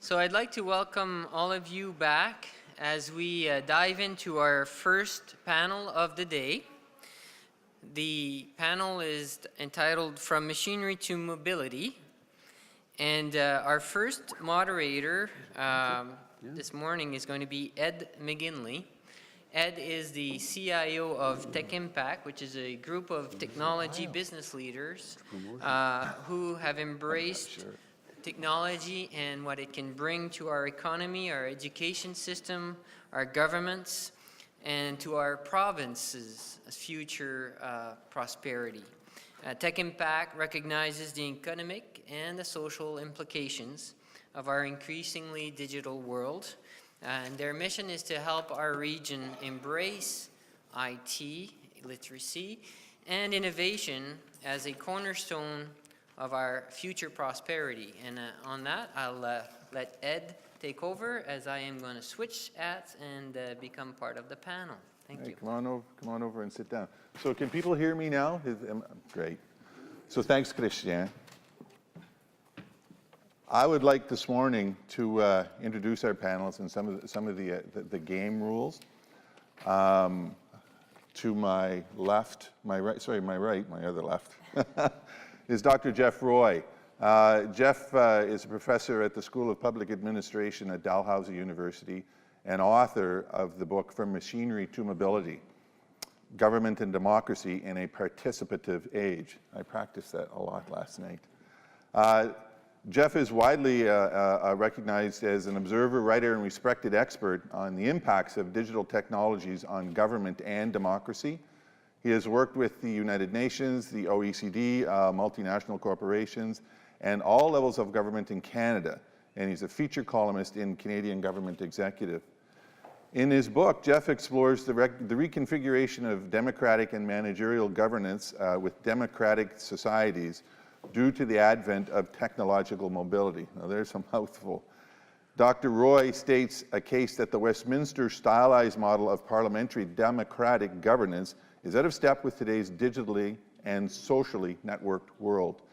So I'd like to welcome all of you back as we dive into our first panel of the day. The panel is entitled From Machinery to Mobility. And our first moderator this morning is going to be Ed McGinley. Ed is the CIO of Tech Impact, which is a group of technology business leaders who have embraced technology and what it can bring to our economy, our education system, our governments, and to our province's future prosperity. Tech Impact recognizes the economic and the social implications of our increasingly digital world. And their mission is to help our region embrace IT, literacy, and innovation as a cornerstone of our future prosperity. And on that, I'll let Ed take over as I am going to switch hats and become part of the panel. Thank you. Come on over and sit down. So can people hear me now? Great. So thanks, Christian. I would like this morning to introduce our panelists and some of the game rules. To my left, my other left, is Dr. Jeff Roy. Jeff is a professor at the School of Public Administration at Dalhousie University and author of the book From Machinery to Mobility, Government and Democracy in a Participative Age. I practiced that a lot last night. Jeff is widely recognized as an observer, writer, and respected expert on the impacts of digital technologies on government and democracy. He has worked with the United Nations, the OECD, multinational corporations, and all levels of government in Canada. And he's a feature columnist in Canadian Government Executive. In his book, Jeff explores the reconfiguration of democratic and managerial governance with democratic societies due to the advent of technological mobility. Now there's a mouthful. Dr. Roy states a case that the Westminster stylized model of parliamentary democratic governance is out of step with today's digitally and socially networked world.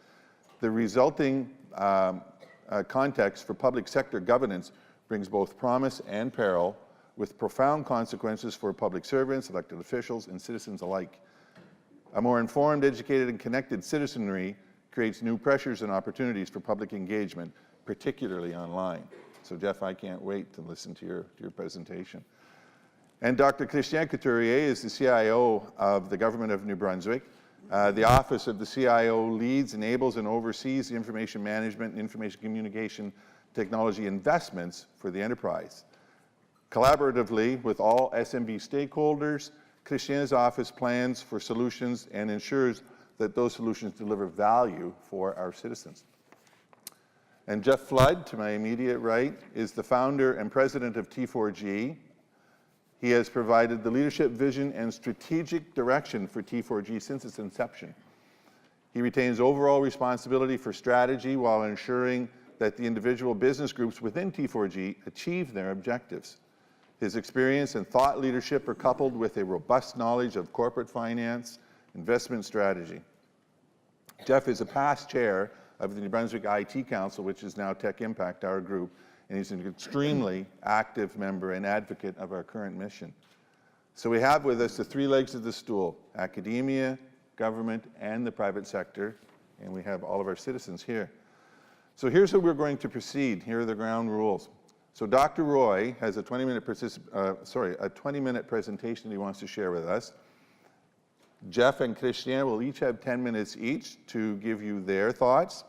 The resulting context for public sector governance brings both promise and peril, with profound consequences for public servants, elected officials, and citizens alike. A more informed, educated, and connected citizenry creates new pressures and opportunities for public engagement, particularly online. So Jeff, I can't wait to listen to your presentation. And Dr. Christian Couturier is the CIO of the Government of New Brunswick. The Office of the CIO leads, enables, and oversees the information management and information communication technology investments for the enterprise. Collaboratively with all SMB stakeholders, Christian's office plans for solutions and ensures that those solutions deliver value for our citizens. And Jeff Flood, to my immediate right, is the founder and president of T4G. He has provided the leadership vision and strategic direction for T4G since its inception. He retains overall responsibility for strategy while ensuring that the individual business groups within T4G achieve their objectives. His experience and thought leadership are coupled with a robust knowledge of corporate finance, investment strategy. Jeff is a past chair of the New Brunswick IT Council, which is now Tech Impact, our group, and he's an extremely active member and advocate of our current mission. So we have with us the three legs of the stool: academia, government, and the private sector, and we have all of our citizens here. So here's how we're going to proceed. Here are the ground rules. So Dr. Roy has a 20-minute presentation he wants to share with us. Jeff and Christian will each have 10 minutes each to give you their thoughts.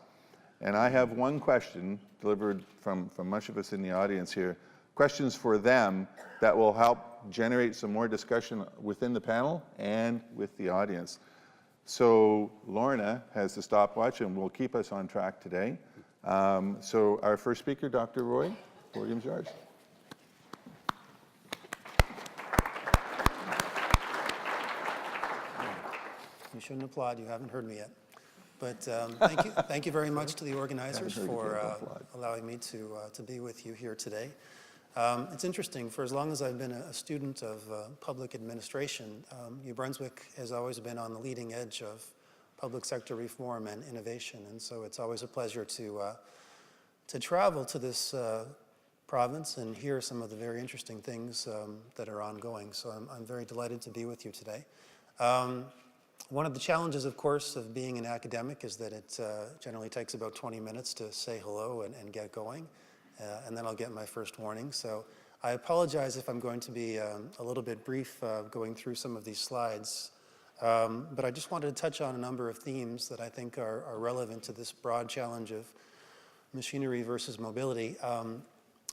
And I have one question delivered from much of us in the audience here, questions for them that will help generate some more discussion within the panel and with the audience. So Lorna has the stopwatch and will keep us on track today. So our first speaker, Dr. Roy, podium's yours. You shouldn't applaud, you haven't heard me yet. But thank you very much to the organizers for allowing me to be with you here today. It's interesting, for as long as I've been a student of public administration, New Brunswick has always been on the leading edge of public sector reform and innovation, and so it's always a pleasure to to travel to this province and hear some of the very interesting things that are ongoing. So I'm very delighted to be with you today. One of the challenges, of course, of being an academic is that it generally takes about 20 minutes to say hello and get going, and then I'll get my first warning. So I apologize if I'm going to be a little bit brief going through some of these slides, but I just wanted to touch on a number of themes that I think are relevant to this broad challenge of machinery versus mobility.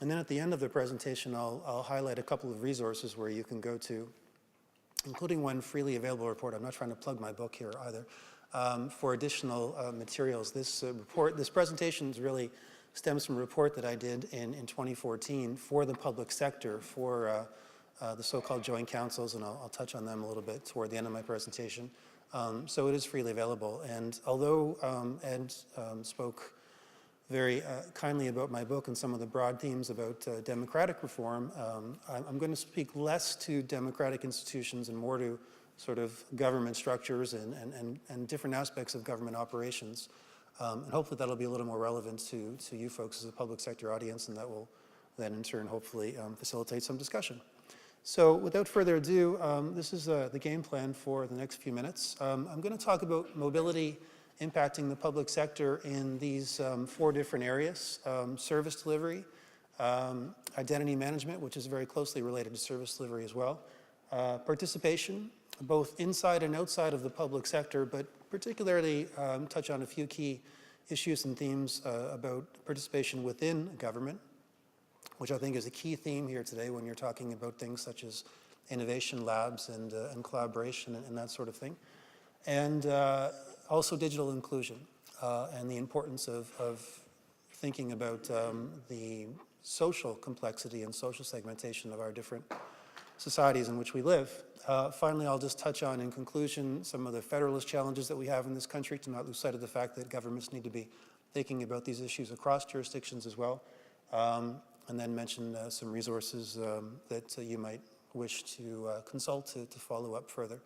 And then at the end of the presentation, I'll highlight a couple of resources where you can go to, including one freely available report. I'm not trying to plug my book here either, for additional materials. This presentation really stems from a report that I did in 2014 for the public sector, for the so-called joint councils, and I'll touch on them a little bit toward the end of my presentation. So it is freely available. And although Ed spoke very kindly about my book and some of the broad themes about democratic reform, I'm going to speak less to democratic institutions and more to sort of government structures and different aspects of government operations. And hopefully that'll be a little more relevant to you folks as a public sector audience, and that will then in turn hopefully facilitate some discussion. So without further ado, this is the game plan for the next few minutes. I'm going to talk about mobility impacting the public sector in these 4 different areas: service delivery, identity management, which is very closely related to service delivery as well, participation, both inside and outside of the public sector, but particularly touch on a few key issues and themes about participation within government, which I think is a key theme here today when you're talking about things such as innovation labs and collaboration and that sort of thing. And also digital inclusion and the importance of thinking about the social complexity and social segmentation of our different societies in which we live. Finally, I'll just touch on, in conclusion, some of the federalist challenges that we have in this country, to not lose sight of the fact that governments need to be thinking about these issues across jurisdictions as well, and then mention some resources that you might wish to consult to follow up further.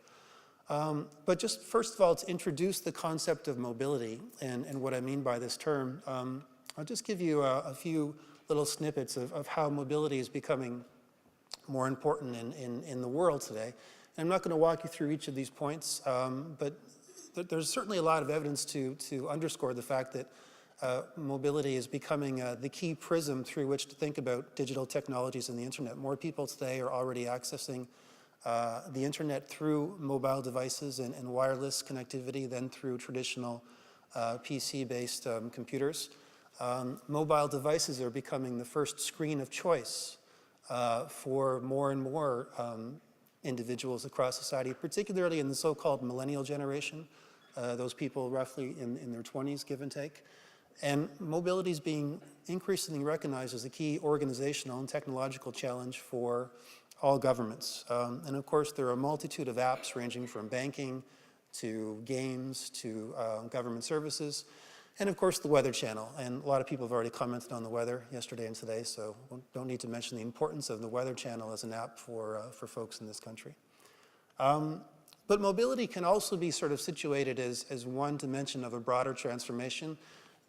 But just first of all, to introduce the concept of mobility and what I mean by this term, I'll just give you a few little snippets of how mobility is becoming more important in the world today. And I'm not going to walk you through each of these points, but there's certainly a lot of evidence to underscore the fact that mobility is becoming the key prism through which to think about digital technologies and the internet. More people today are already accessing the internet through mobile devices and wireless connectivity than through traditional PC-based computers. Mobile devices are becoming the first screen of choice for more and more individuals across society, particularly in the so-called millennial generation, those people roughly in their 20s, give and take. And mobility is being increasingly recognized as a key organizational and technological challenge for all governments. And of course, there are a multitude of apps ranging from banking to games to government services, and of course the Weather Channel. And a lot of people have already commented on the weather yesterday and today, so don't need to mention the importance of the Weather Channel as an app for folks in this country. But mobility can also be sort of situated as one dimension of a broader transformation.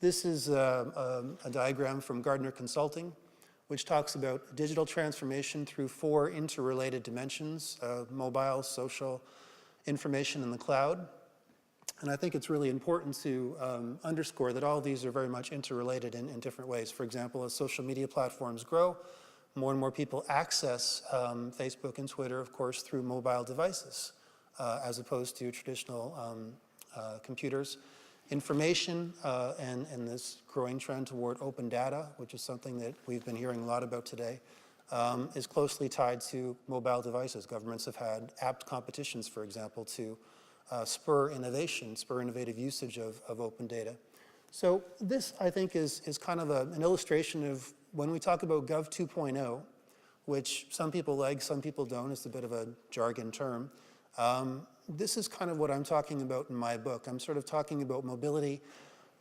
This is a diagram from Gardner Consulting, which talks about digital transformation through 4 interrelated dimensions: mobile, social, information, and the cloud. And I think it's really important to underscore that all of these are very much interrelated in different ways. For example, as social media platforms grow, more and more people access Facebook and Twitter, of course, through mobile devices, as opposed to traditional computers. Information and this growing trend toward open data, which is something that we've been hearing a lot about today, is closely tied to mobile devices. Governments have had apt competitions, for example, to spur innovation, spur innovative usage of open data. So this, I think, is kind of an illustration of when we talk about Gov 2.0, which some people like, some people don't. It's a bit of a jargon term. This is kind of what I'm talking about in my book. I'm sort of talking about mobility,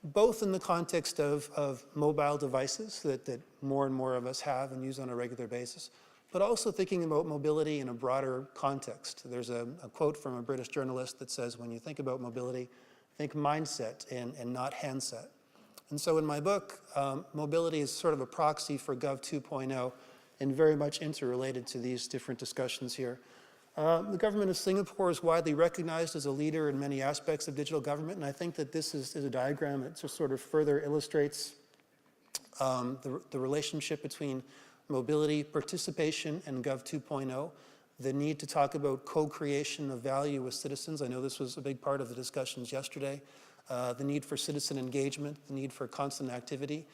both in the context of mobile devices that more and more of us have and use on a regular basis, but also thinking about mobility in a broader context. There's a quote from a British journalist that says, when you think about mobility, think mindset and not handset. And so in my book, mobility is sort of a proxy for Gov 2.0 and very much interrelated to these different discussions here. The government of Singapore is widely recognized as a leader in many aspects of digital government, and I think that this is a diagram that just sort of further illustrates the relationship between mobility, participation, and Gov 2.0, the need to talk about co-creation of value with citizens. I know this was a big part of the discussions yesterday. The need for citizen engagement, the need for constant activity.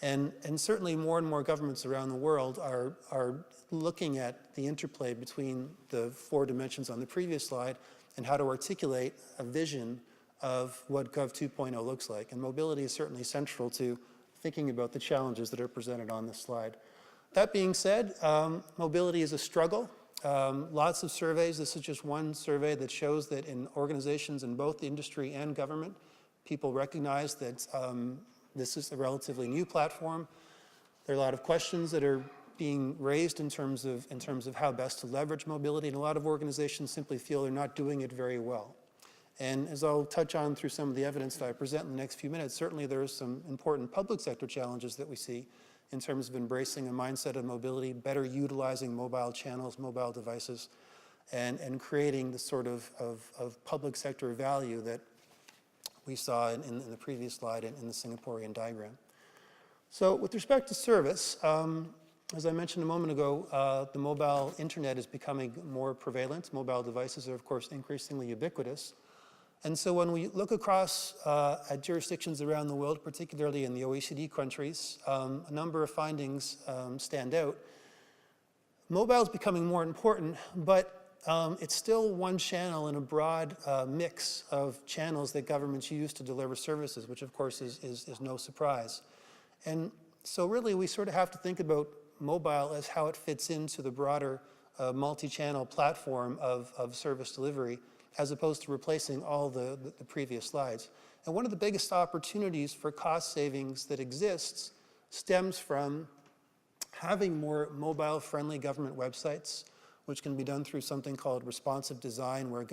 And certainly more and more governments around the world are looking at the interplay between the 4 dimensions on the previous slide and how to articulate a vision of what Gov 2.0 looks like. And mobility is certainly central to thinking about the challenges that are presented on this slide. That being said, mobility is a struggle. Lots of surveys. This is just one survey that shows that in organizations in both the industry and government, people recognize that this is a relatively new platform. There are a lot of questions that are being raised in terms of how best to leverage mobility, and a lot of organizations simply feel they're not doing it very well. And as I'll touch on through some of the evidence that I present in the next few minutes, certainly there are some important public sector challenges that we see in terms of embracing a mindset of mobility, better utilizing mobile channels, mobile devices, and creating the sort of public sector value that we saw in the previous slide in the Singaporean diagram. So with respect to service, as I mentioned a moment ago, the mobile internet is becoming more prevalent. Mobile devices are, of course, increasingly ubiquitous. And so when we look across at jurisdictions around the world, particularly in the OECD countries, a number of findings stand out. Mobile is becoming more important, but it's still one channel in a broad mix of channels that governments use to deliver services, which of course is no surprise. And so really we sort of have to think about mobile as how it fits into the broader multi-channel platform of service delivery, as opposed to replacing all the previous slides. And one of the biggest opportunities for cost savings that exists stems from having more mobile-friendly government websites, which can be done through something called responsive design, where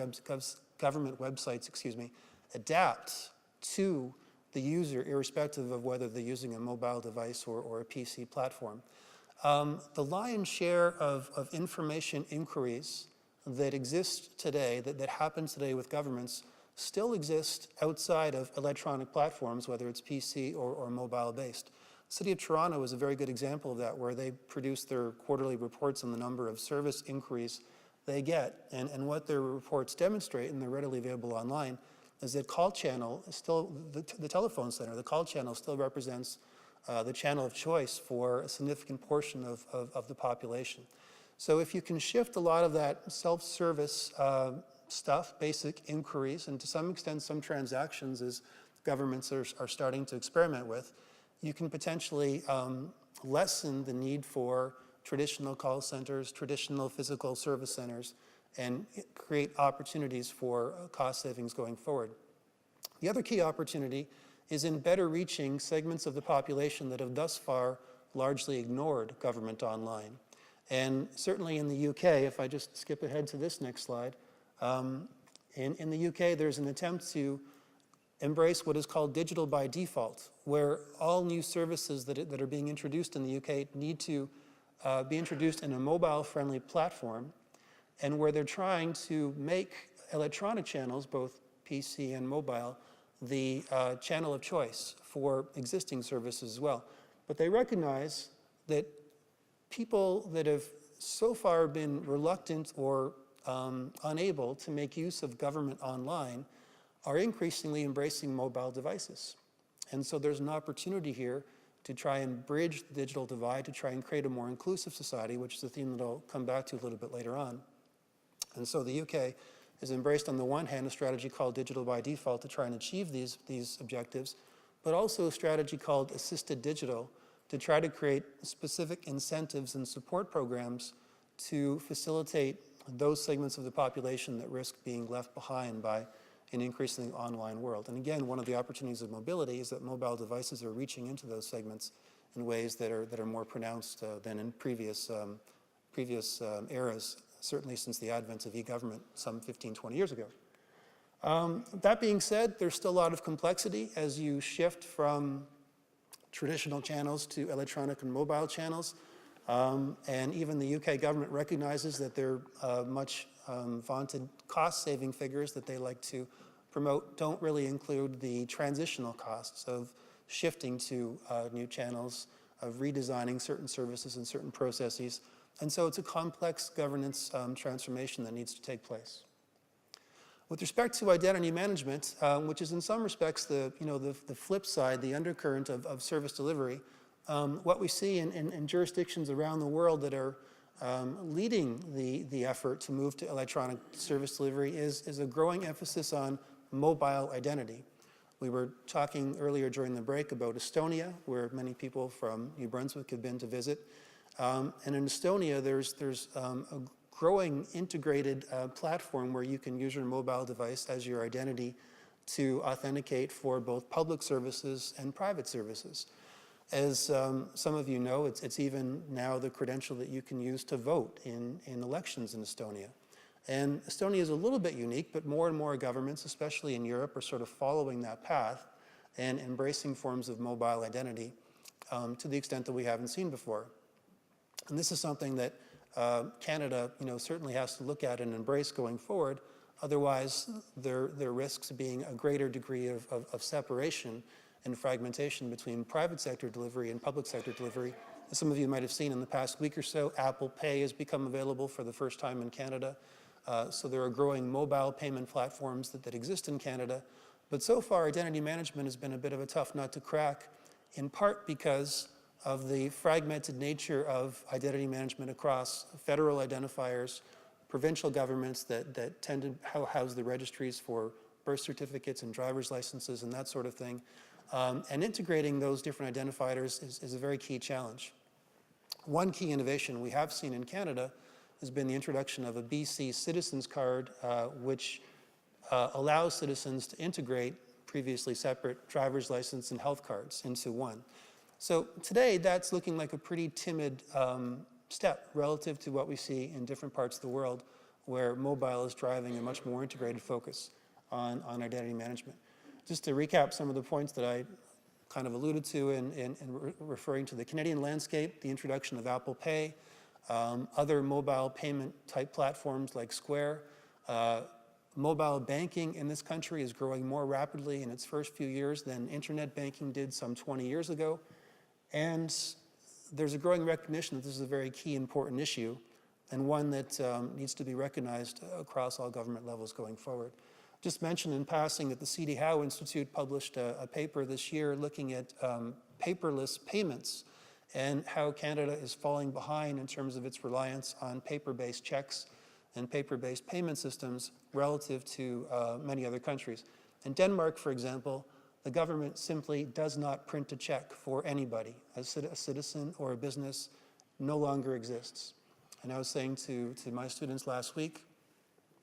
government websites, adapt to the user, irrespective of whether they're using a mobile device or a PC platform. The lion's share of information inquiries that exist today, that happens today with governments, still exist outside of electronic platforms, whether it's PC or mobile-based. The City of Toronto is a very good example of that, where they produce their quarterly reports on the number of service inquiries they get. And what their reports demonstrate, and they're readily available online, is that call channel is still, the telephone center, the call channel still represents the channel of choice for a significant portion of the population. So if you can shift a lot of that self-service stuff, basic inquiries, and to some extent some transactions as governments are starting to experiment with, you can potentially lessen the need for traditional call centers, traditional physical service centers, and create opportunities for cost savings going forward. The other key opportunity is in better reaching segments of the population that have thus far largely ignored government online. And certainly in the UK, if I just skip ahead to this next slide, in the UK there's an attempt to embrace what is called digital by default, where all new services that are being introduced in the UK need to be introduced in a mobile-friendly platform, and where they're trying to make electronic channels, both PC and mobile, the channel of choice for existing services as well. But they recognize that people that have so far been reluctant or unable to make use of government online are increasingly embracing mobile devices. And so there's an opportunity here to try and bridge the digital divide, to try and create a more inclusive society, which is a theme that I'll come back to a little bit later on. And so the UK has embraced, on the one hand, a strategy called digital by default to try and achieve these objectives, but also a strategy called assisted digital to try to create specific incentives and support programs to facilitate those segments of the population that risk being left behind by an increasingly online world. And again, one of the opportunities of mobility is that mobile devices are reaching into those segments in ways that are more pronounced than in previous eras, certainly since the advent of e-government some 15, 20 years ago. That being said, there's still a lot of complexity as you shift from traditional channels to electronic and mobile channels. And even the UK government recognizes that their much vaunted cost-saving figures that they like to promote don't really include the transitional costs of shifting to new channels, of redesigning certain services and certain processes. And so it's a complex governance transformation that needs to take place. With respect to identity management, which is in some respects the flip side, the undercurrent of service delivery, what we see in jurisdictions around the world that are leading the effort to move to electronic service delivery is a growing emphasis on mobile identity. We were talking earlier during the break about Estonia, where many people from New Brunswick have been to visit. And in Estonia, there's a growing integrated platform where you can use your mobile device as your identity to authenticate for both public services and private services. As some of you know, it's even now the credential that you can use to vote in elections in Estonia. And Estonia is a little bit unique, but more and more governments, especially in Europe, are sort of following that path and embracing forms of mobile identity to the extent that we haven't seen before. And this is something that Canada, certainly has to look at and embrace going forward. Otherwise, there risks being a greater degree of separation and fragmentation between private sector delivery and public sector delivery. As some of you might have seen in the past week or so, Apple Pay has become available for the first time in Canada. So there are growing mobile payment platforms that exist in Canada. But so far, identity management has been a bit of a tough nut to crack, in part because of the fragmented nature of identity management across federal identifiers, provincial governments that tend to house the registries for birth certificates and driver's licenses and that sort of thing. And integrating those different identifiers is a very key challenge. One key innovation we have seen in Canada has been the introduction of a BC Citizens Card, which allows citizens to integrate previously separate driver's license and health cards into one. So today, that's looking like a pretty timid step relative to what we see in different parts of the world, where mobile is driving a much more integrated focus on identity management. Just to recap some of the points that I kind of alluded to in referring to the Canadian landscape, the introduction of Apple Pay, other mobile payment type platforms like Square. Mobile banking in this country is growing more rapidly in its first few years than internet banking did some 20 years ago. And there's a growing recognition that this is a very key, important issue, and one that needs to be recognized across all government levels going forward. Just mention in passing that the C.D. Howe Institute published a paper this year looking at paperless payments and how Canada is falling behind in terms of its reliance on paper-based checks and paper-based payment systems relative to many other countries. In Denmark, for example, the government simply does not print a check for anybody. A citizen or a business no longer exists. And I was saying to my students last week,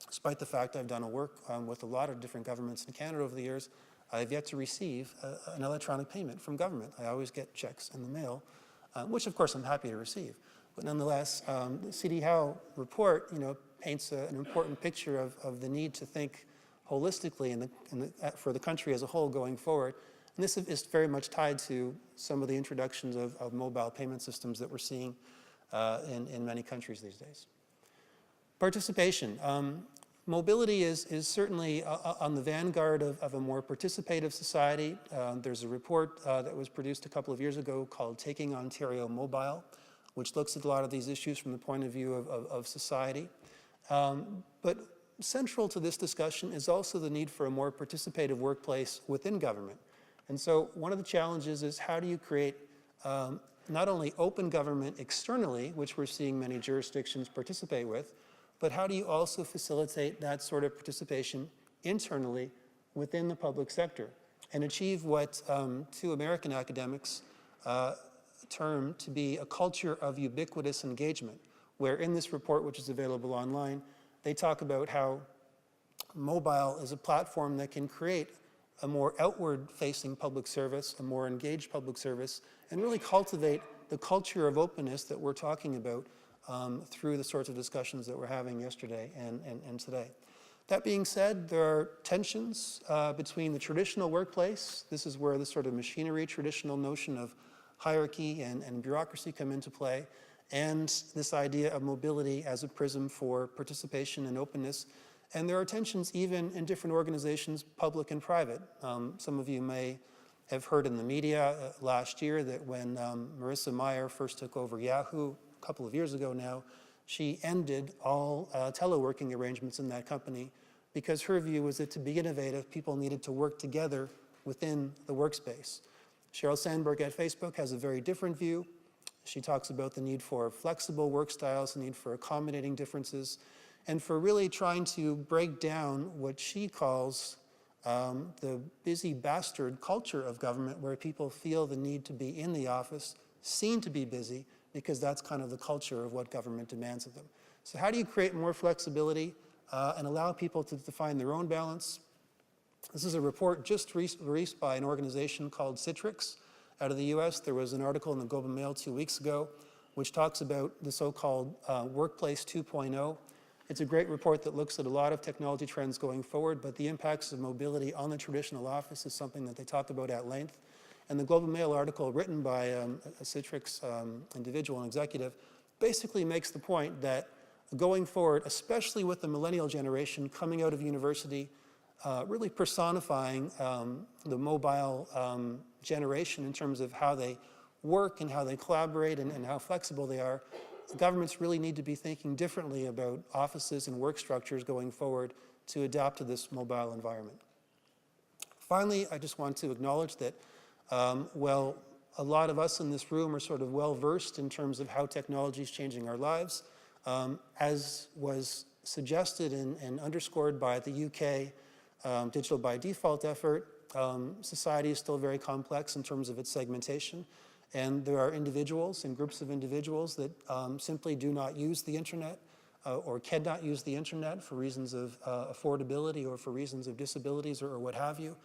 despite the fact I've done work with a lot of different governments in Canada over the years, I've yet to receive an electronic payment from government. I always get checks in the mail, which of course I'm happy to receive. But nonetheless, the C.D. Howe report paints an important picture of the need to think holistically for the country as a whole going forward. And this is very much tied to some of the introductions of mobile payment systems that we're seeing in many countries these days. Participation. Mobility is certainly on the vanguard of a more participative society. There's a report that was produced a couple of years ago called Taking Ontario Mobile, which looks at a lot of these issues from the point of view of society. But central to this discussion is also the need for a more participative workplace within government. And so one of the challenges is how do you create not only open government externally, which we're seeing many jurisdictions participate with, but how do you also facilitate that sort of participation internally within the public sector and achieve what two American academics term to be a culture of ubiquitous engagement, where in this report, which is available online, they talk about how mobile is a platform that can create a more outward-facing public service, a more engaged public service, and really cultivate the culture of openness that we're talking about through the sorts of discussions that we're having yesterday and today. That being said, there are tensions between the traditional workplace. This is where the sort of machinery, traditional notion of hierarchy and bureaucracy come into play, and this idea of mobility as a prism for participation and openness. And there are tensions even in different organizations, public and private. Some of you may have heard in the media last year that when Marissa Mayer first took over Yahoo a couple of years ago now, she ended all teleworking arrangements in that company because her view was that to be innovative, people needed to work together within the workspace. Sheryl Sandberg at Facebook has a very different view. She talks about the need for flexible work styles, the need for accommodating differences, and for really trying to break down what she calls the busy bastard culture of government, where people feel the need to be in the office, seen to be busy, because that's kind of the culture of what government demands of them. So how do you create more flexibility and allow people to define their own balance? This is a report just released by an organization called Citrix out of the US. There was an article in the Globe and Mail 2 weeks ago which talks about the so-called Workplace 2.0. It's a great report that looks at a lot of technology trends going forward, but the impacts of mobility on the traditional office is something that they talk about at length. And the Globe and Mail article written by a Citrix individual and executive basically makes the point that going forward, especially with the millennial generation coming out of university, really personifying the mobile generation in terms of how they work and how they collaborate and how flexible they are, governments really need to be thinking differently about offices and work structures going forward to adapt to this mobile environment. Finally, I just want to acknowledge that well, a lot of us in this room are sort of well-versed in terms of how technology is changing our lives. As was suggested and underscored by the UK Digital by Default effort, society is still very complex in terms of its segmentation. And there are individuals and groups of individuals that simply do not use the internet or cannot use the internet for reasons of affordability or for reasons of disabilities or what have you.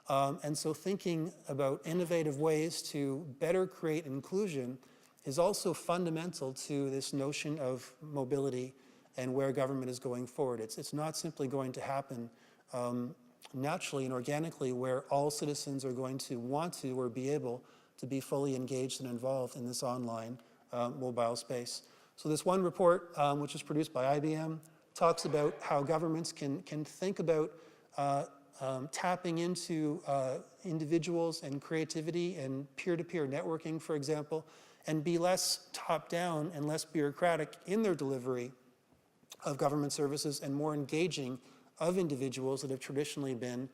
And so thinking about innovative ways to better create inclusion is also fundamental to this notion of mobility and where government is going forward. It's not simply going to happen naturally and organically where all citizens are going to want to or be able to be fully engaged and involved in this online mobile space. So this one report, which was produced by IBM, talks about how governments can think about tapping into individuals and creativity and peer-to-peer networking, for example, and be less top-down and less bureaucratic in their delivery of government services and more engaging of individuals that have traditionally been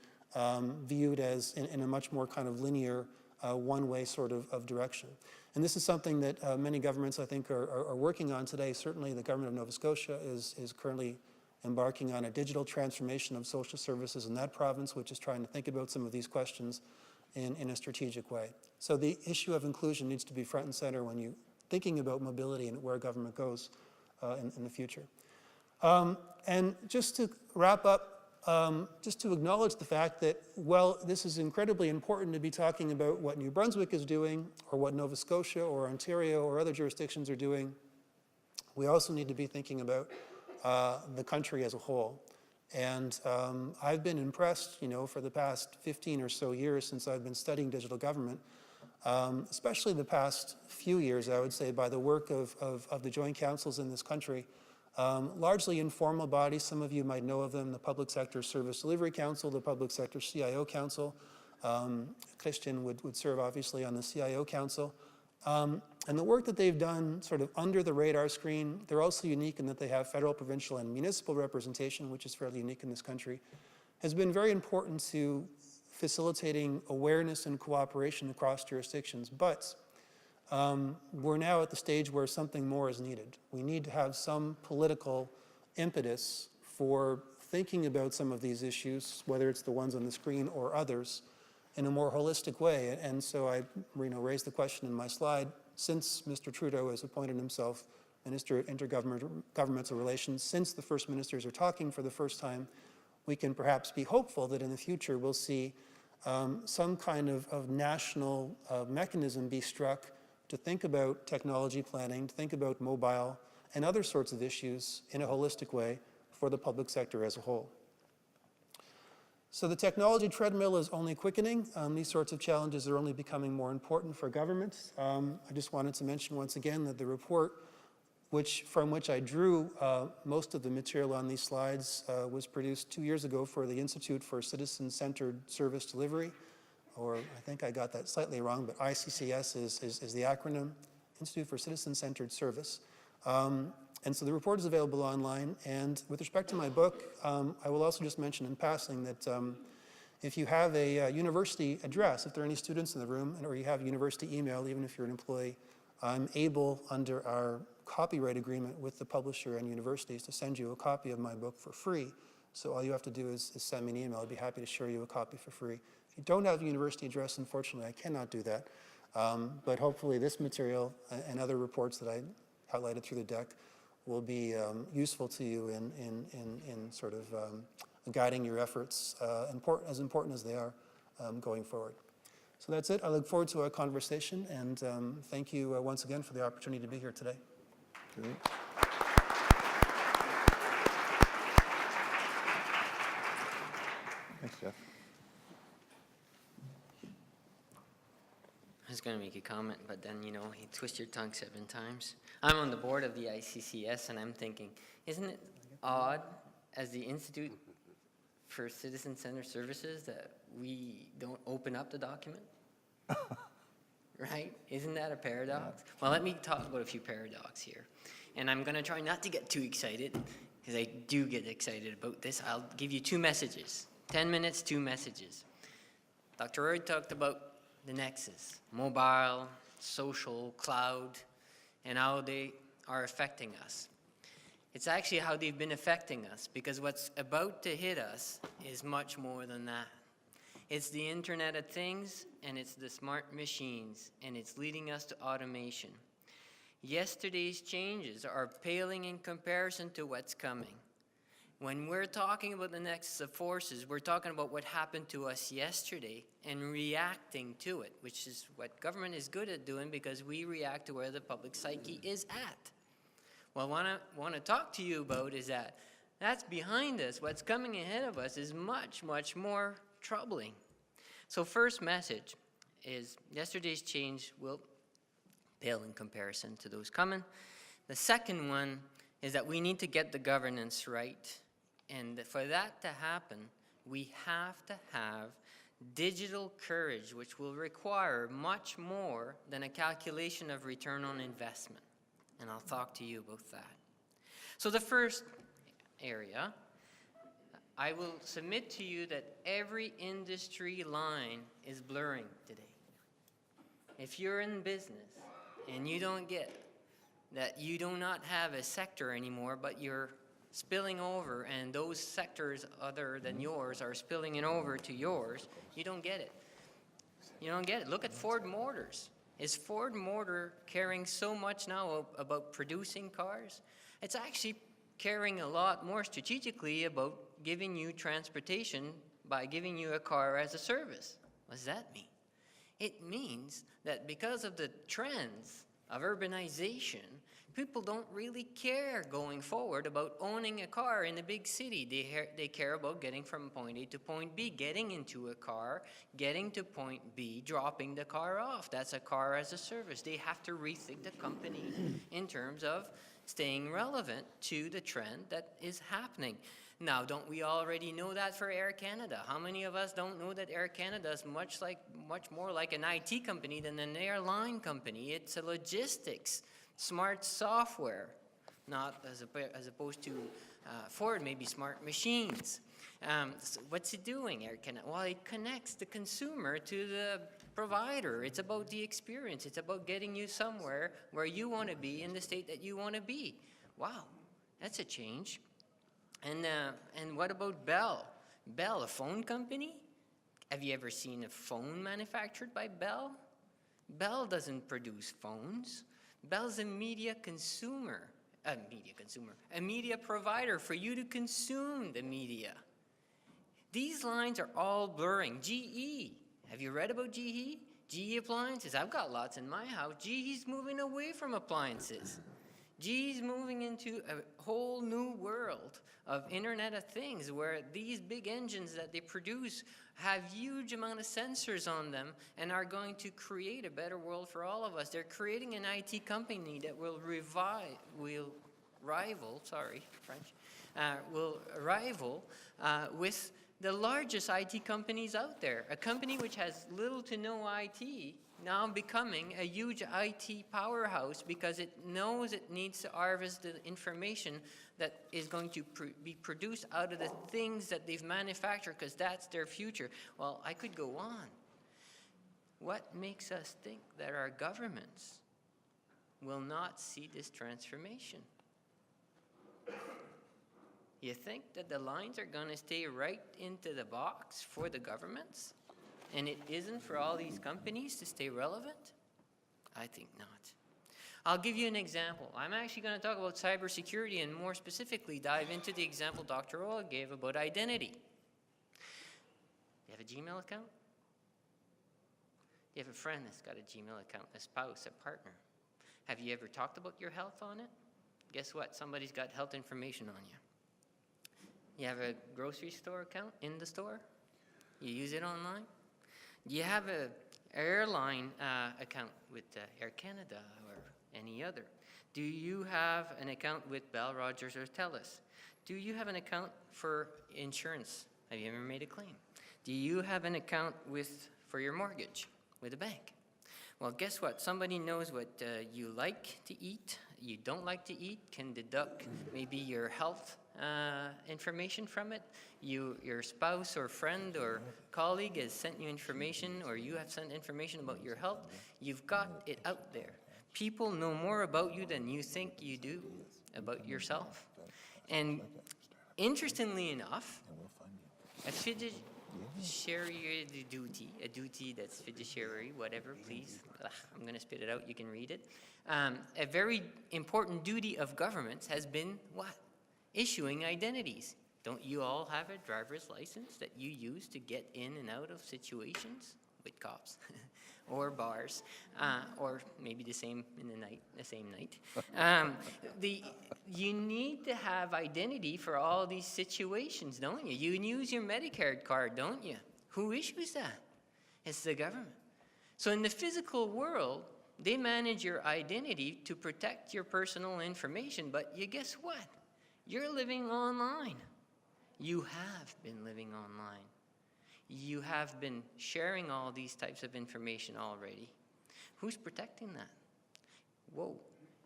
viewed as in a much more kind of linear, one-way sort of direction. And this is something that many governments, I think, are working on today. Certainly the government of Nova Scotia is currently embarking on a digital transformation of social services in that province, which is trying to think about some of these questions in a strategic way. So the issue of inclusion needs to be front and center when you're thinking about mobility and where government goes in the future. And just to wrap up, just to acknowledge the fact that, well, this is incredibly important to be talking about what New Brunswick is doing or what Nova Scotia or Ontario or other jurisdictions are doing. We also need to be thinking about the country as a whole. And I've been impressed, for the past 15 or so years since I've been studying digital government, especially the past few years, I would say, by the work of the joint councils in this country. Largely informal bodies, some of you might know of them, the Public Sector Service Delivery Council, the Public Sector CIO Council. Christian would serve obviously on the CIO Council. And the work that they've done sort of under the radar screen, they're also unique in that they have federal, provincial, and municipal representation, which is fairly unique in this country, has been very important to facilitating awareness and cooperation across jurisdictions. But we're now at the stage where something more is needed. We need to have some political impetus for thinking about some of these issues, whether it's the ones on the screen or others, in a more holistic way. And so I raised the question in my slide, since Mr. Trudeau has appointed himself Minister of Intergovernmental Relations, since the First Ministers are talking for the first time, we can perhaps be hopeful that in the future we'll see some kind of national mechanism be struck to think about technology planning, to think about mobile and other sorts of issues in a holistic way for the public sector as a whole. So the technology treadmill is only quickening. These sorts of challenges are only becoming more important for governments. I just wanted to mention once again that the report from which I drew most of the material on these slides was produced 2 years ago for the Institute for Citizen-Centered Service Delivery, or I think I got that slightly wrong, but ICCS is the acronym, Institute for Citizen-Centered Service. And so the report is available online. And with respect to my book, I will also just mention in passing that if you have a university address, if there are any students in the room, or you have university email, even if you're an employee, I'm able, under our copyright agreement with the publisher and universities, to send you a copy of my book for free. So all you have to do is send me an email. I'd be happy to share you a copy for free. If you don't have a university address, unfortunately, I cannot do that. But hopefully this material and other reports that I highlighted through the deck will be useful to you in sort of guiding your efforts, as important as they are, going forward. So that's it. I look forward to our conversation, and thank you once again for the opportunity to be here today. Okay. Thanks, Jeff. I was going to make a comment, but then, you twist your tongue 7 times. I'm on the board of the ICCS, and I'm thinking, isn't it odd, as the Institute for Citizen-Centered Services, that we don't open up the document? Right? Isn't that a paradox? Yeah. Well, let me talk about a few paradoxes here. And I'm going to try not to get too excited, because I do get excited about this. I'll give you 2 messages. 10 minutes, 2 messages. Dr. Roy talked about the nexus, mobile, social, cloud, and how they are affecting us. It's actually how they've been affecting us, because what's about to hit us is much more than that. It's the Internet of Things, and it's the smart machines, and it's leading us to automation. Yesterday's changes are paling in comparison to what's coming. When we're talking about the nexus of forces, we're talking about what happened to us yesterday and reacting to it, which is what government is good at doing, because we react to where the public psyche is at. What I want to talk to you about is that that's behind us. What's coming ahead of us is much, much more troubling. So first message is yesterday's change will pale in comparison to those coming. The second one is that we need to get the governance right. And for that to happen, we have to have digital courage, which will require much more than a calculation of return on investment. And I'll talk to you about that. So the first area, I will submit to you that every industry line is blurring today. If you're in business and you don't get that you do not have a sector anymore, but you're spilling over, and those sectors other than yours are spilling it over to yours, you don't get it. You don't get it. Look at Ford Motors. Is Ford Motor caring so much now about producing cars? It's actually caring a lot more strategically about giving you transportation by giving you a car as a service. What does that mean? It means that because of the trends of urbanization, people don't really care going forward about owning a car in a big city. They care about getting from point A to point B, getting into a car, getting to point B, dropping the car off. That's a car as a service. They have to rethink the company in terms of staying relevant to the trend that is happening. Now, don't we already know that for Air Canada? How many of us don't know that Air Canada is much more like an IT company than an airline company? It's a logistics, smart software, not as opposed to Ford, maybe smart machines. So what's it doing, Air Canada? Well, it connects the consumer to the provider. It's about the experience. It's about getting you somewhere where you want to be in the state that you want to be. Wow, that's a change. And what about Bell? Bell, a phone company? Have you ever seen a phone manufactured by Bell? Bell doesn't produce phones. Bell's a media provider for you to consume the media. These lines are all blurring. GE, have you read about GE? GE appliances, I've got lots in my house. GE's moving away from appliances. GE's moving into a whole new world of Internet of Things where these big engines that they produce have huge amount of sensors on them and are going to create a better world for all of us. They're creating an IT company that will rival with the largest IT companies out there. A company which has little to no IT now becoming a huge IT powerhouse because it knows it needs to harvest the information that is going to be produced out of the things that they've manufactured, because that's their future. Well, I could go on. What makes us think that our governments will not see this transformation? You think that the lines are going to stay right into the box for the governments? And it isn't for all these companies to stay relevant? I think not. I'll give you an example. I'm actually going to talk about cybersecurity and more specifically dive into the example Dr. Ola gave about identity. Do you have a Gmail account? Do you have a friend that's got a Gmail account, a spouse, a partner? Have you ever talked about your health on it? Guess what? Somebody's got health information on you. You have a grocery store account in the store? You use it online? You have an airline account with Air Canada or any other? Do you have an account with Bell, Rogers, or TELUS? Do you have an account for insurance? Have you ever made a claim? Do you have an account for your mortgage with a bank? Well, guess what? Somebody knows what you like to eat, you don't like to eat, can deduct maybe your health information from it. Your spouse or friend or colleague has sent you information, or you have sent information about your health. You've got it out there. People know more about you than you think you do about yourself. And interestingly enough, a fiduciary duty, a duty that's fiduciary, whatever, please. I'm going to spit it out. You can read it. A very important duty of governments has been what? Issuing identities. Don't you all have a driver's license that you use to get in and out of situations with cops or bars, or maybe the same night? You need to have identity for all these situations, don't you? You use your Medicare card, don't you? Who issues that? It's the government. So in the physical world, they manage your identity to protect your personal information, but you guess what? You're living online. You have been living online. You have been sharing all these types of information already. Who's protecting that? Whoa.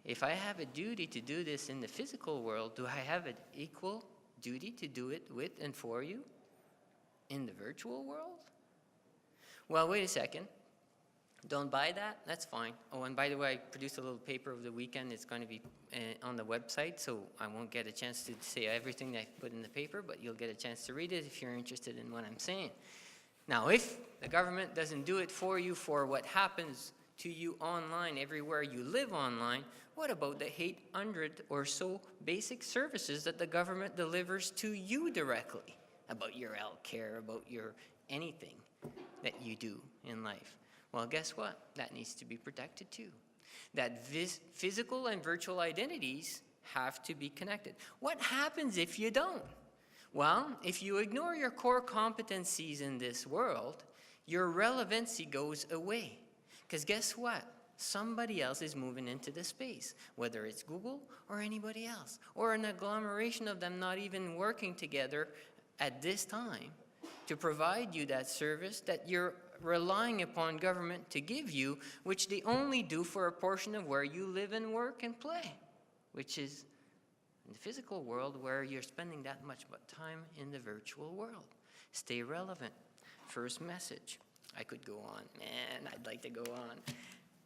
If I have a duty to do this in the physical world, do I have an equal duty to do it with and for you in the virtual world? Well, wait a second. Don't buy that? That's fine. Oh, and by the way, I produced a little paper over the weekend. It's going to be on the website, so I won't get a chance to say everything that I put in the paper, but you'll get a chance to read it if you're interested in what I'm saying. Now, if the government doesn't do it for you for what happens to you online, everywhere you live online, what about the 800 or so basic services that the government delivers to you directly about your health care, about your anything that you do in life? Well, guess what? That needs to be protected too. That physical and virtual identities have to be connected. What happens if you don't? Well, if you ignore your core competencies in this world, your relevancy goes away. Because guess what? Somebody else is moving into the space, whether it's Google or anybody else, or an agglomeration of them not even working together at this time to provide you that service that you're relying upon government to give you, which they only do for a portion of where you live and work and play, which is in the physical world where you're spending that much time in the virtual world. Stay relevant. First message. I could go on. Man, I'd like to go on.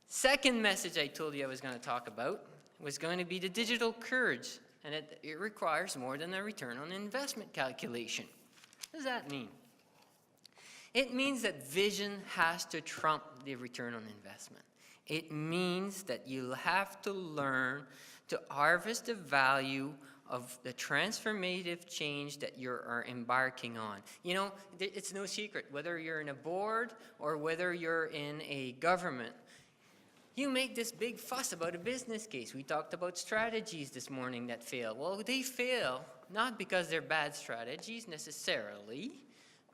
Second message I told you I was going to talk about was going to be the digital courage, and it requires more than a return on investment calculation. What does that mean? It means that vision has to trump the return on investment. It means that you have to learn to harvest the value of the transformative change that you are embarking on. You know, it's no secret, whether you're in a board or whether you're in a government, You make this big fuss about a business case. We talked about strategies this morning that fail. Well, they fail not because they're bad strategies necessarily.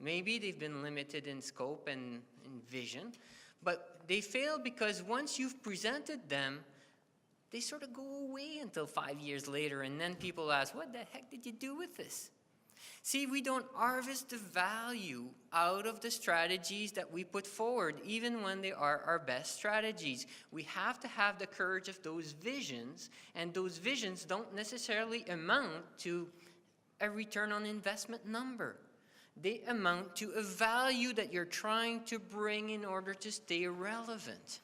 Maybe they've been limited in scope and in vision, but they fail because once you've presented them, they sort of go away until 5 years later, and then people ask, what the heck did you do with this? See, we don't harvest the value out of the strategies that we put forward, even when they are our best strategies. We have to have the courage of those visions, and those visions don't necessarily amount to a return on investment number. They amount to a value that you're trying to bring in order to stay relevant.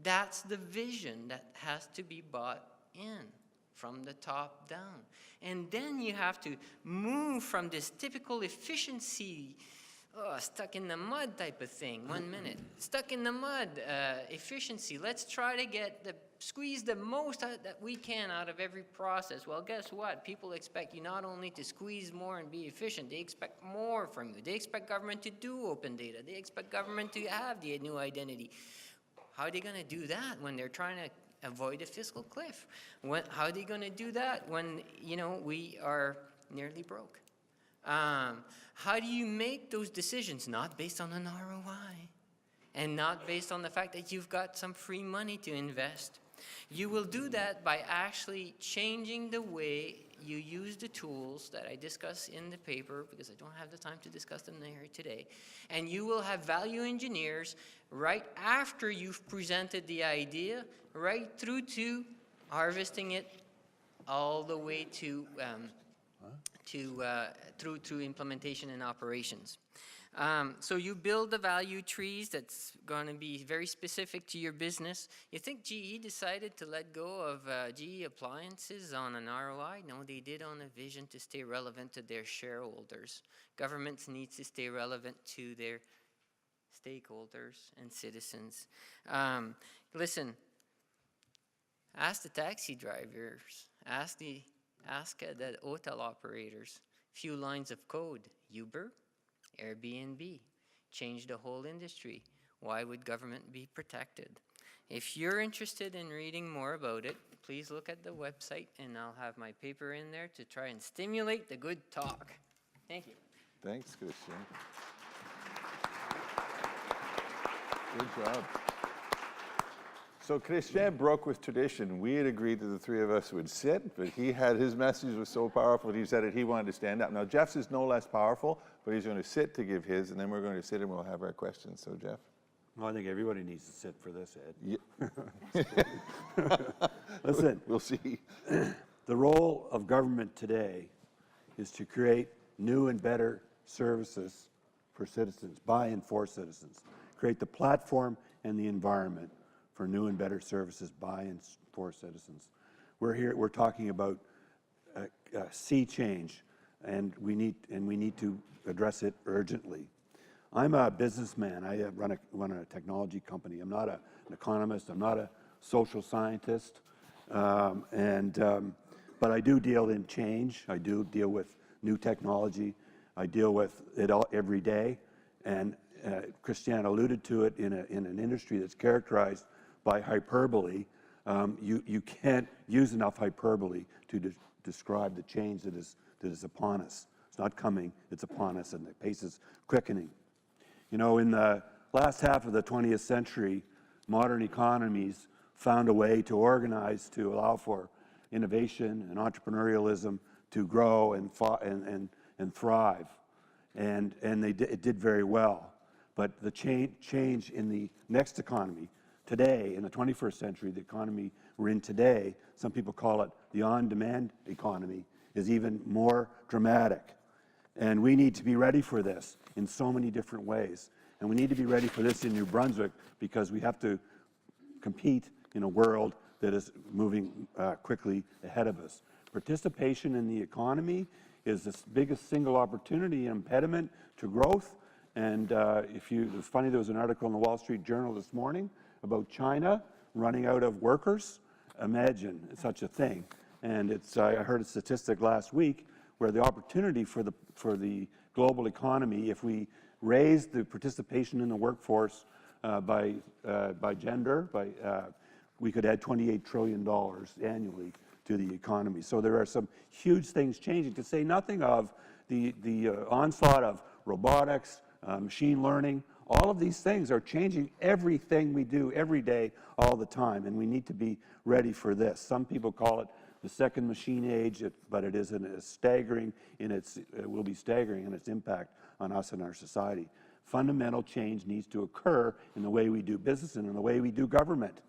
That's the vision that has to be bought in from the top down. And then you have to move from this typical efficiency, stuck in the mud type of thing. 1 minute. Stuck in the mud efficiency. Let's try to squeeze the most that we can out of every process. Well, guess what? People expect you not only to squeeze more and be efficient, they expect more from you. They expect government to do open data. They expect government to have the new identity. How are they going to do that when they're trying to avoid a fiscal cliff? How are they going to do that when, we are nearly broke? How do you make those decisions? Not based on an ROI and not based on the fact that you've got some free money to invest. You will do that by actually changing the way you use the tools that I discuss in the paper, because I don't have the time to discuss them here today. And you will have value engineers right after you've presented the idea, right through to harvesting it all the way to through implementation and operations. So you build the value trees that's going to be very specific to your business. You think GE decided to let go of GE appliances on an ROI? No, they did on a vision to stay relevant to their shareholders. Governments need to stay relevant to their stakeholders and citizens. Listen, ask the taxi drivers, ask the hotel operators. Few lines of code. Uber, Airbnb, change the whole industry. Why would government be protected? If you're interested in reading more about it, please look at the website, and I'll have my paper in there to try and stimulate the good talk. Thank you. Thanks, Christian. Good job. So Christian broke with tradition. We had agreed that the three of us would sit, but his message was so powerful, he said that he wanted to stand up. Now, Jeff's is no less powerful, but he's going to sit to give his, and then we're going to sit and we'll have our questions. So, Jeff? Well, I think everybody needs to sit for this, Ed. Yeah. Listen. We'll see. The role of government today is to create new and better services for citizens, by and for citizens. Create the platform and the environment for new and better services by and for citizens. We're talking about a sea change, and we need to address it urgently. I'm a businessman. I run a technology company. I'm not an economist. I'm not a social scientist, but I do deal in change. I do deal with new technology. I deal with it all every day, and Christiane alluded to it in an industry that's characterized by hyperbole. You can't use enough hyperbole to describe the change that is upon us. It's not coming, it's upon us, and the pace is quickening. In the last half of the 20th century, modern economies found a way to organize to allow for innovation and entrepreneurialism to grow and thrive, and it did very well. But the change in the next economy, today, in the 21st century, the economy we're in today, some people call it the on-demand economy, is even more dramatic. And we need to be ready for this in so many different ways. And we need to be ready for this in New Brunswick because we have to compete in a world that is moving quickly ahead of us. Participation in the economy is the biggest single opportunity and impediment to growth. And it was funny, there was an article in the Wall Street Journal this morning about China running out of workers. Imagine such a thing. And I heard a statistic last week where the opportunity for the global economy, if we raise the participation in the workforce by gender, we could add $28 trillion annually to the economy. So there are some huge things changing, to say nothing of the onslaught of robotics, machine learning. All of these things are changing everything we do every day, all the time, and we need to be ready for this. Some people call it the second machine age, but it will be staggering in its impact on us and our society. Fundamental change needs to occur in the way we do business and in the way we do government.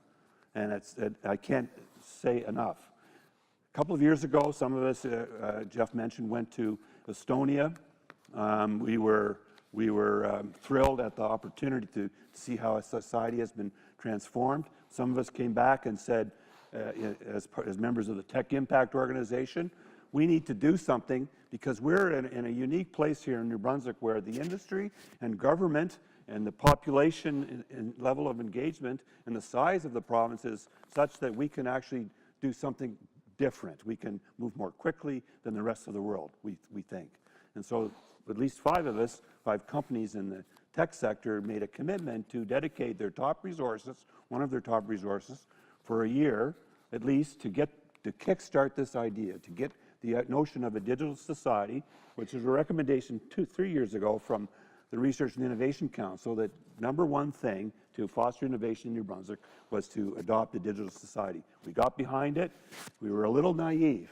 And I can't say enough. A couple of years ago, some of us, Jeff mentioned, went to Estonia. We were thrilled at the opportunity to see how a society has been transformed. Some of us came back and said, as members of the Tech Impact Organization, we need to do something because we're in a unique place here in New Brunswick where the industry and government and the population and level of engagement and the size of the province is such that we can actually do something different. We can move more quickly than the rest of the world, we think. And so at least 5 companies in the tech sector made a commitment to dedicate their top resources, one of their top resources, for a year at least to kickstart this idea, to get the notion of a digital society, which is a recommendation 3 years ago from the Research and Innovation Council, that #1 thing to foster innovation in New Brunswick was to adopt a digital society. We got behind it. We were a little naive.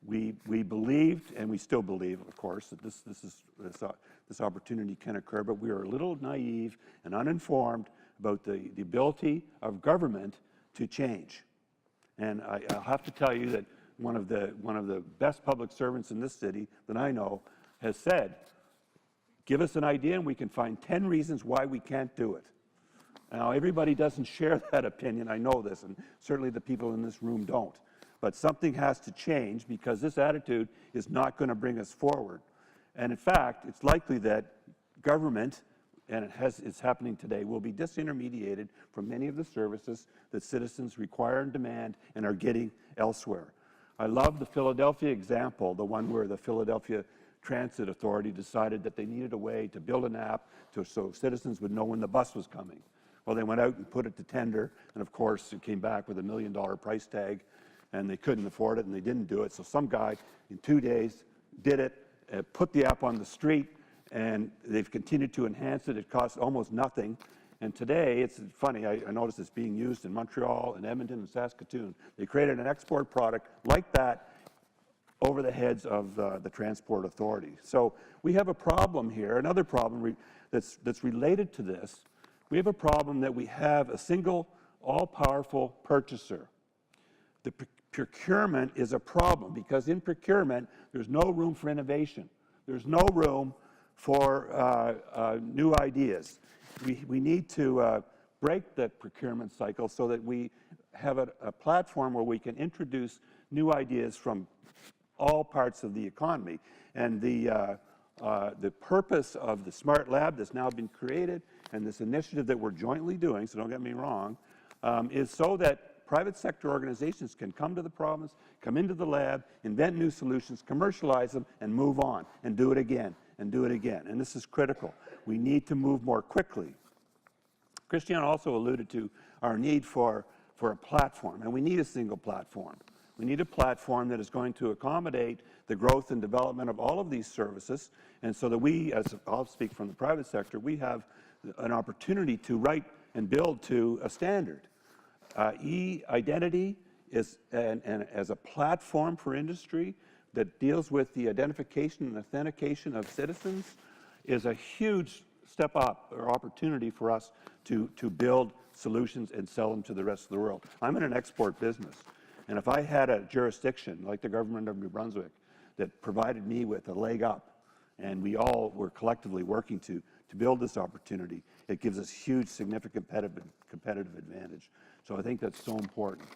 We believed, and we still believe, of course, that this opportunity can occur, but we were a little naive and uninformed about the ability of government to change. And I'll have to tell you that one of the best public servants in this city that I know has said, give us an idea and we can find 10 reasons why we can't do it. Now, everybody doesn't share that opinion, I know this, and certainly the people in this room don't. But something has to change because this attitude is not going to bring us forward. And in fact, it's likely that government, and it's happening today, will be disintermediated from many of the services that citizens require and demand and are getting elsewhere. I love the Philadelphia example, the one where the Philadelphia Transit Authority decided that they needed a way to build an app so citizens would know when the bus was coming. Well, they went out and put it to tender, and of course it came back with $1 million price tag, and they couldn't afford it, and they didn't do it. So some guy in 2 days did it, put the app on the street, and they've continued to enhance it. It costs almost nothing. And today, it's funny, I noticed it's being used in Montreal and Edmonton and Saskatoon. They created an export product like that over the heads of the transport authority. So we have a problem here, another problem that's related to this. We have a problem that we have a single, all-powerful purchaser. The procurement is a problem because in procurement, there's no room for innovation. There's no room for new ideas. We need to break the procurement cycle so that we have a platform where we can introduce new ideas from all parts of the economy. And the purpose of the Smart Lab that's now been created and this initiative that we're jointly doing, so don't get me wrong, is so that private sector organizations can come to the province, come into the lab, invent new solutions, commercialize them, and move on, and do it again, and do it again. And this is critical. We need to move more quickly. Christian also alluded to our need for a platform, and we need a single platform. We need a platform that is going to accommodate the growth and development of all of these services, and so that we, as I'll speak from the private sector, we have an opportunity to write and build to a standard. E-identity is as a platform for industry that deals with the identification and authentication of citizens is a huge step up or opportunity for us to build solutions and sell them to the rest of the world. I'm in an export business, and if I had a jurisdiction like the government of New Brunswick that provided me with a leg up, and we all were collectively working to build this opportunity, it gives us huge, significant competitive advantage. So I think that's so important.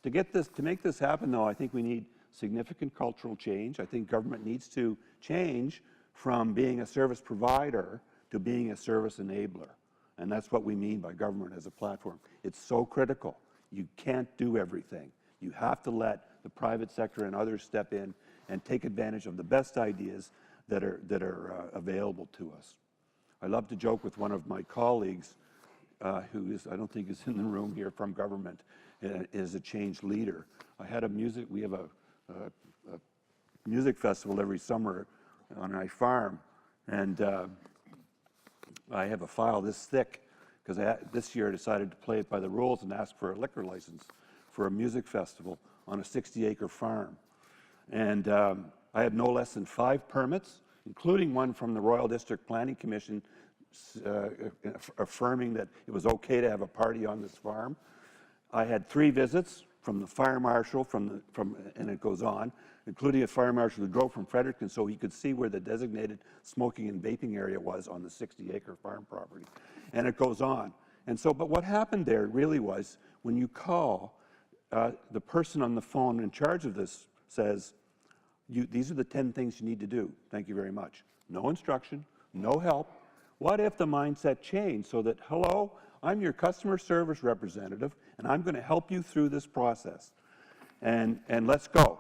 To make this happen, though, I think we need significant cultural change. I think government needs to change from being a service provider to being a service enabler. And that's what we mean by government as a platform. It's so critical. You can't do everything. You have to let the private sector and others step in and take advantage of the best ideas that are available to us. I love to joke with one of my colleagues who is, I don't think is in the room here from government, is a change leader. We have a music festival every summer on my farm, and I have a file this thick because this year I decided to play it by the rules and ask for a liquor license for a music festival on a 60-acre farm. And I had no less than 5 permits, including one from the Royal District Planning Commission affirming that it was okay to have a party on this farm. I had 3 visits from the fire marshal, and it goes on, including a fire marshal who drove from Fredericton so he could see where the designated smoking and vaping area was on the 60-acre farm property. And it goes on. And so, but what happened there really was when you call, the person on the phone in charge of this says, these are the 10 things you need to do. Thank you very much. No instruction, no help. What if the mindset changed so that, hello, I'm your customer service representative, and I'm going to help you through this process. And let's go.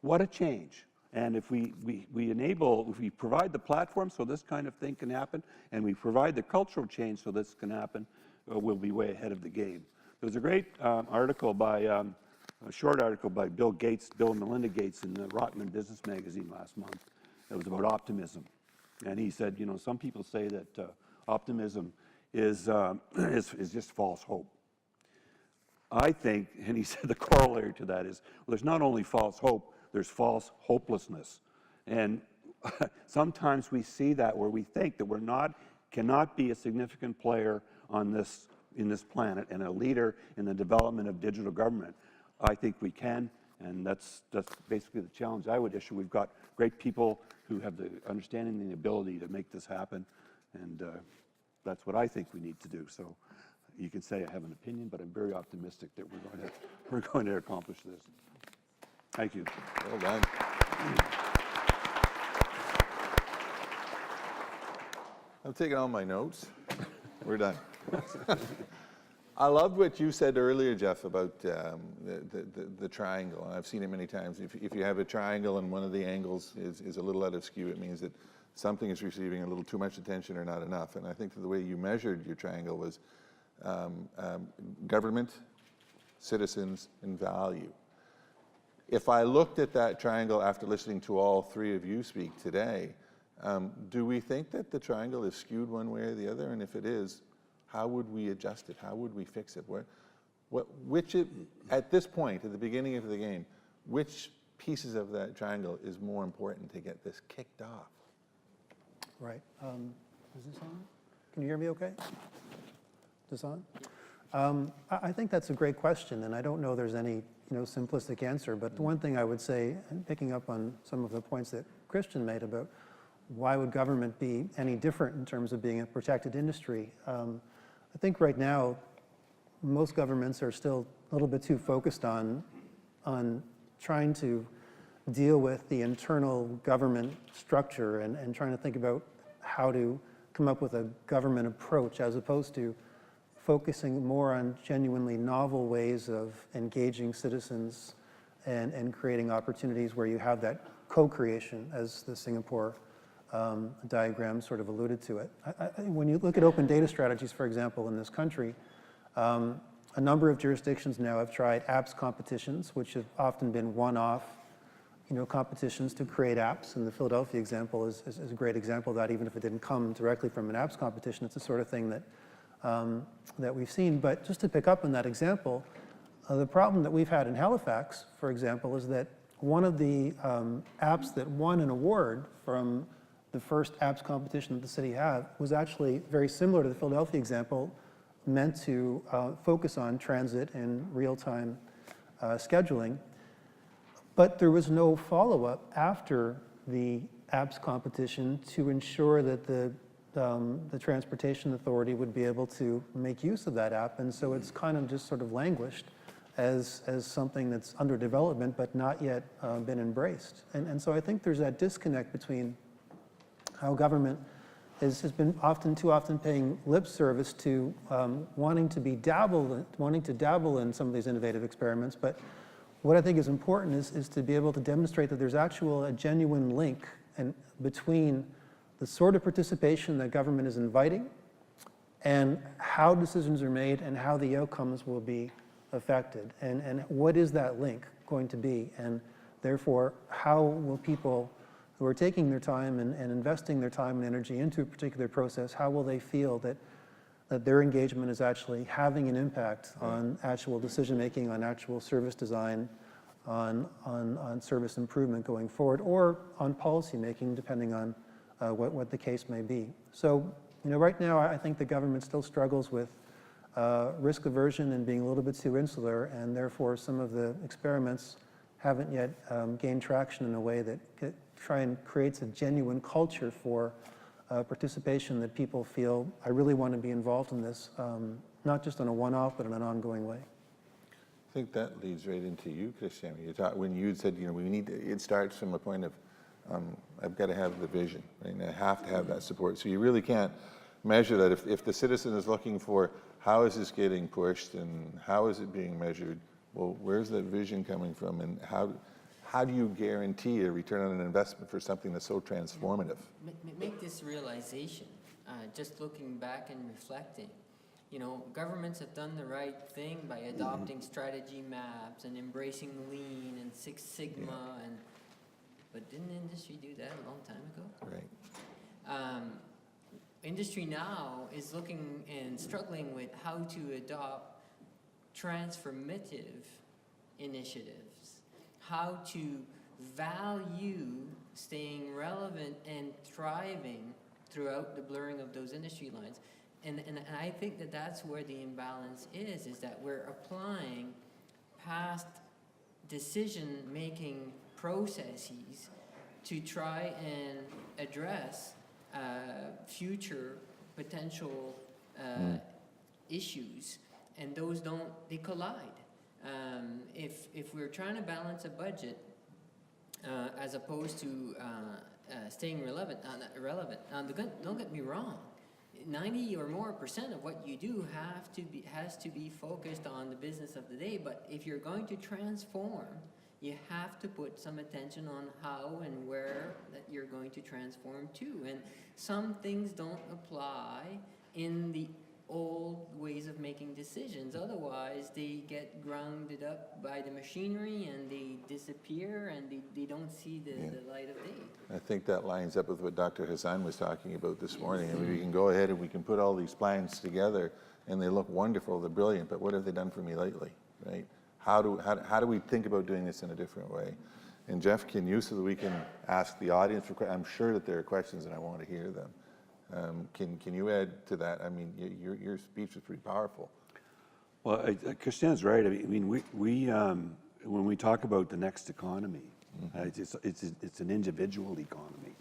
What a change. And if we provide the platform so this kind of thing can happen, and we provide the cultural change so this can happen, we'll be way ahead of the game. There was a great article by, a short article by Bill and Melinda Gates in the Rotman Business Magazine last month. It was about optimism. And he said, you know, some people say that optimism is just false hope. I think, and he said the corollary to that is, well, there's not only false hope, there's false hopelessness. And sometimes we see that where we think that cannot be a significant player in this planet and a leader in the development of digital government. I think we can, and that's basically the challenge I would issue. We've got great people who have the understanding and the ability to make this happen, and that's what I think we need to do. So you can say I have an opinion, but I'm very optimistic that we're going to accomplish this. Thank you. Well done. I'm taking all my notes. We're done. I loved what you said earlier, Jeff, about the triangle. I've seen it many times. If you have a triangle and one of the angles is a little out of skew, it means that something is receiving a little too much attention or not enough. And I think that the way you measured your triangle was government, citizens, and value. If I looked at that triangle after listening to all 3 of you speak today, do we think that the triangle is skewed one way or the other? And if it is, how would we adjust it? How would we fix it? At this point, at the beginning of the game, which pieces of that triangle is more important to get this kicked off? Right. Is this on? Can you hear me okay? Is this on? I think that's a great question, and I don't know there's any simplistic answer, but the one thing I would say, and picking up on some of the points that Christian made about why would government be any different in terms of being a protected industry, I think right now most governments are still a little bit too focused on trying to deal with the internal government structure and trying to think about how to come up with a government approach as opposed to focusing more on genuinely novel ways of engaging citizens and creating opportunities where you have that co-creation, as the Singapore diagram sort of alluded to it. When you look at open data strategies, for example, in this country, a number of jurisdictions now have tried apps competitions, which have often been one-off competitions to create apps, and the Philadelphia example is a great example of that. Even if it didn't come directly from an apps competition, it's the sort of thing that we've seen. But just to pick up on that example, the problem that we've had in Halifax, for example, is that one of the apps that won an award from the first apps competition that the city had was actually very similar to the Philadelphia example, meant to focus on transit and real-time scheduling. But there was no follow-up after the apps competition to ensure that the Transportation Authority would be able to make use of that app. And so it's kind of just sort of languished as something that's under development but not yet been embraced. And so I think there's that disconnect between how government has been too often paying lip service to wanting to dabble in some of these innovative experiments. But what I think is important is to be able to demonstrate that there's a genuine link between the sort of participation that government is inviting and how decisions are made and how the outcomes will be affected. And what is that link going to be? And therefore, how will people who are taking their time and investing their time and energy into a particular process, how will they feel that their engagement is actually having an impact on actual decision making, on actual service design, on service improvement going forward, or on policy making, depending on what the case may be. So, right now, I think the government still struggles with risk aversion and being a little bit too insular, and therefore some of the experiments haven't yet gained traction in a way that try and creates a genuine culture for participation, that people feel, I really want to be involved in this, not just on a one-off, but in an ongoing way. I think that leads right into you, Christian. When you said, we need to, it starts from a point of, I've got to have the vision, right? And I have to have that support. So you really can't measure that. If the citizen is looking for how is this getting pushed and how is it being measured, well, where's that vision coming from, and how do you guarantee a return on an investment for something that's so transformative? Make this realization, just looking back and reflecting. Governments have done the right thing by adopting strategy maps and embracing Lean and Six Sigma, but didn't the industry do that a long time ago? Right. Industry now is looking and struggling with how to adopt transformative initiatives, how to value staying relevant and thriving throughout the blurring of those industry lines. And I think that that's where the imbalance is that we're applying past decision-making processes to try and address future potential issues, and those they collide. If we're trying to balance a budget as opposed to staying relevant, don't get me wrong, 90 or more % of what you do has to be focused on the business of the day. But if you're going to transform, you have to put some attention on how and where that you're going to transform to. And some things don't apply in the old ways of making decisions. Otherwise, they get grounded up by the machinery and they disappear and they don't see the light of day. I think that lines up with what Dr. Hassan was talking about this morning. I mean, we can go ahead and we can put all these plans together and they look wonderful, they're brilliant, but what have they done for me lately, right? How do we think about doing this in a different way? And Jeff, can you, so that we can ask the audience for questions? I'm sure that there are questions and I want to hear them. Can you add to that? I mean, your speech was pretty powerful. Well, Christian's right. I mean, we when we talk about the next economy, it's an individual economy.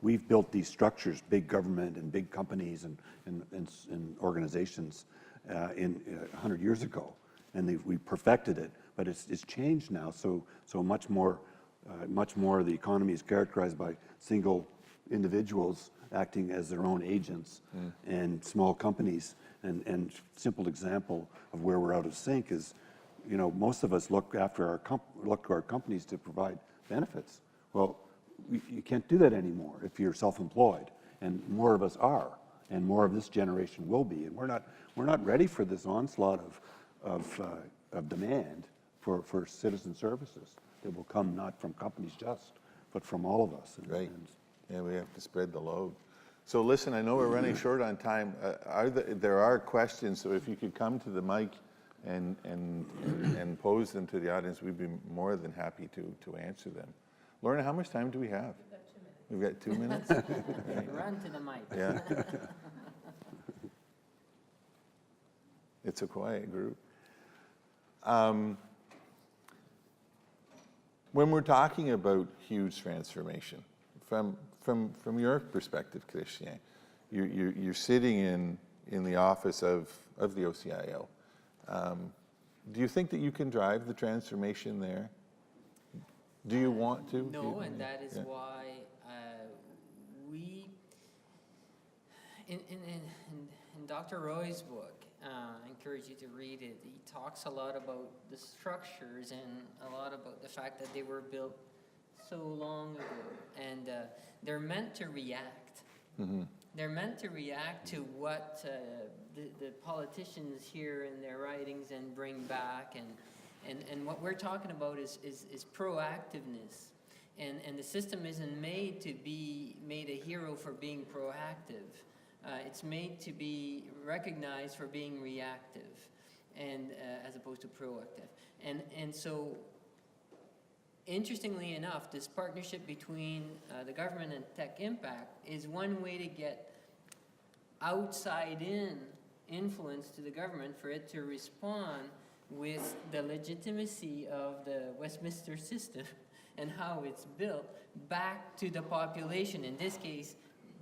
We've built these structures, big government and big companies and organizations, 100 years ago, and we perfected it. But it's changed now. So much more the economy is characterized by single individuals acting as their own agents, and small companies. And simple example of where we're out of sync is, most of us look to our companies to provide benefits. Well, you can't do that anymore if you're self-employed, and more of us are, and more of this generation will be. And we're not ready for this onslaught of demand for citizen services that will come not from companies just, but from all of us. Right. Yeah, we have to spread the load. So listen, I know we're running short on time. There are questions, so if you could come to the mic and pose them to the audience, we'd be more than happy to answer them. Lorna, how much time do we have? We've got 2 minutes. We've got 2 minutes? Right. Run to the mic. Yeah. It's a quiet group. When we're talking about huge transformation, from your perspective, Christian, you're sitting in the office of the OCIO. Do you think that you can drive the transformation there? Do you want to? No, and that is why we, in Dr. Roy's book, I encourage you to read it. He talks a lot about the structures and a lot about the fact that they were built so long ago, and they're meant to react they're meant to react to what the politicians hear in their writings and bring back, and what we're talking about is proactiveness. And the system isn't made to be made a hero for being proactive. It's made to be recognized for being reactive, and as opposed to proactive. And so, interestingly enough, this partnership between the government and Tech Impact is one way to get outside-in influence to the government for it to respond with the legitimacy of the Westminster system and how it's built back to the population, in this case,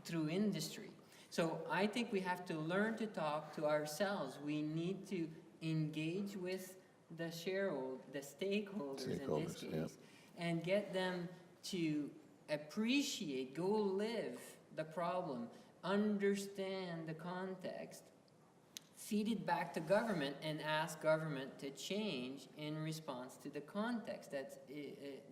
through industry. So I think we have to learn to talk to ourselves. We need to engage with the stakeholders in this case, and get them to appreciate, go live the problem, understand the context, feed it back to government, and ask government to change in response to the context.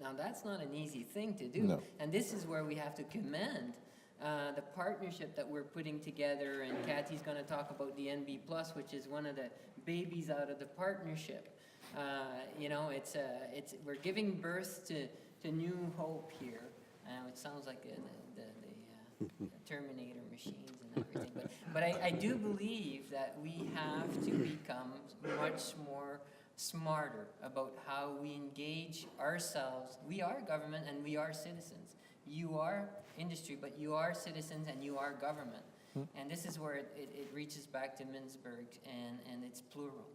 Now that's not an easy thing to do. No. And this is where we have to commend the partnership that we're putting together, and Kathy's going to talk about the NB+, which is one of the babies out of the partnership. You know, we're giving birth to new hope here. It sounds like the Terminator machines and everything, but I do believe that we have to become much more smarter about how we engage ourselves. We are government and we are citizens. You are industry, but you are citizens and you are government. And this is where it reaches back to Mintzberg, and it's plural.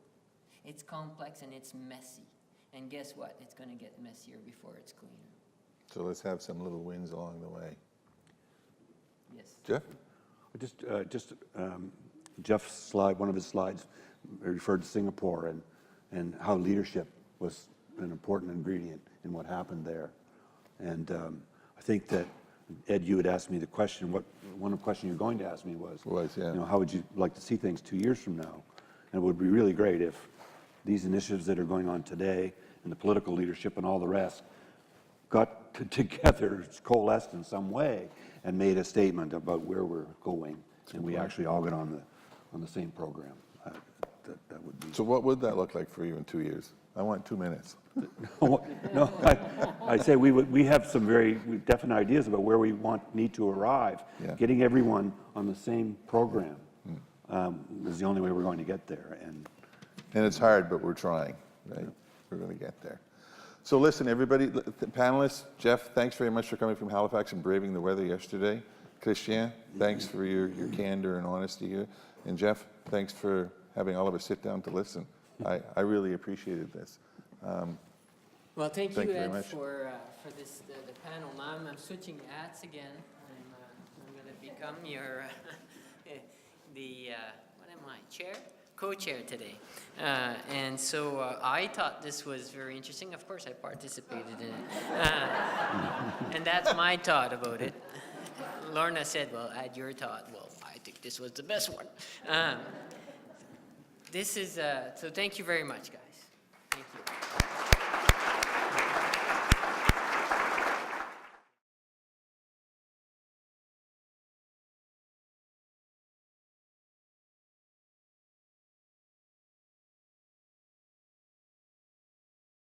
It's complex and it's messy. And guess what? It's going to get messier before it's cleaner. So let's have some little wins along the way. Yes. Jeff? Jeff's slide, one of his slides, referred to Singapore and how leadership was an important ingredient in what happened there. And I think that, Ed, you had asked me the question, one of the questions you're going to ask me was, yeah. you know, how would you like to see things 2 years from now? And it would be really great if these initiatives that are going on today and the political leadership and all the rest got together, coalesced in some way, and made a statement about where we're going, and we actually all get on the same program. That would be. So what would that look like for you in 2 years? I want 2 minutes. No, I say we have some very definite ideas about where we need to arrive. Yeah. Getting everyone on the same program is the only way we're going to get there. And it's hard, but we're trying, right? We're going to get there. So listen, everybody, panelists, Jeff, thanks very much for coming from Halifax and braving the weather yesterday. Christian, thanks for your candor and honesty here. And Jeff, thanks for having all of us sit down to listen. I really appreciated this. Well, thank you you, very Ed, much. for the panel. Now I'm switching hats again. I'm going to become your what am I, chair? Co-chair today. And so I thought this was very interesting. Of course, I participated in it. And that's my thought about it. Lorna said, well, add your thought. Well, I think this was the best one. So thank you very much, guys.